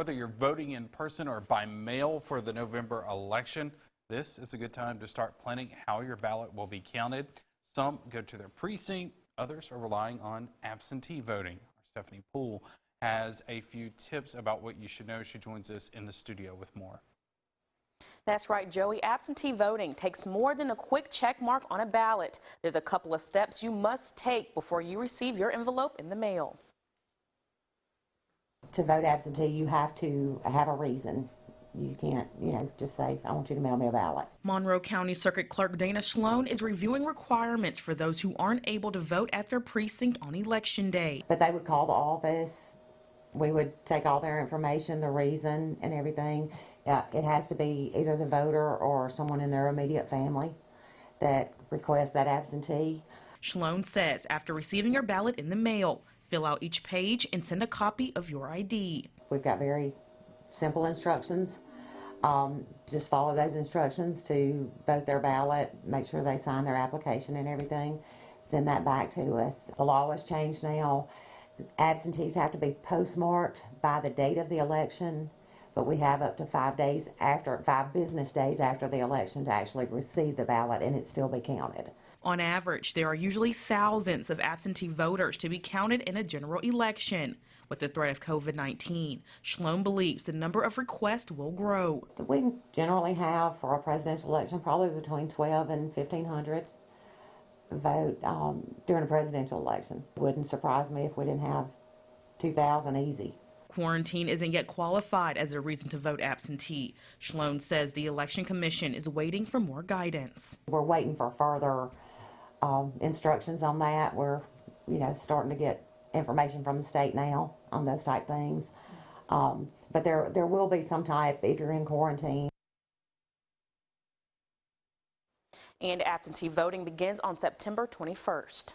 Whether you're voting in person or by mail for the November election, this is a good time to start planning how your ballot will be counted. Some go to their precinct, others are relying on absentee voting. Our Stephanie Poole has a few tips about what you should know. She joins us in the studio with more. That's right, Joey. Absentee voting takes more than a quick check mark on a ballot. There's a couple of steps you must take before you receive your envelope in the mail. To vote absentee, you have to have a reason. You can't, just say, I want you to mail me a ballot. Monroe County Circuit Clerk Dana Sloan is reviewing requirements for those who aren't able to vote at their precinct on Election Day. But they would call the office. We would take all their information, the reason and everything. It has to be either the voter or someone in their immediate family that requests that absentee. Sloan says after receiving your ballot in the mail, fill out each page and send a copy of your ID. We've got very simple instructions. Just follow those instructions to vote their ballot, make sure they sign their application and everything, send that back to us. The law has changed now. Absentees have to be postmarked by the date of the election, but we have up to 5 business days after the election to actually receive the ballot and it still be counted. On average, there are usually thousands of absentee voters to be counted in a general election. With the threat of COVID-19, Sloan believes the number of requests will grow. We generally have, for a presidential election, probably between 1,200 and 1,500 vote during a presidential election. Wouldn't surprise me if we didn't have 2,000 easy. Quarantine isn't yet qualified as a reason to vote absentee. Sloan says the Election Commission is waiting for more guidance. We're waiting for further instructions on that. We're, starting to get information from the state now on those type things. But there will be some type if you're in quarantine. And absentee voting begins on September 21st.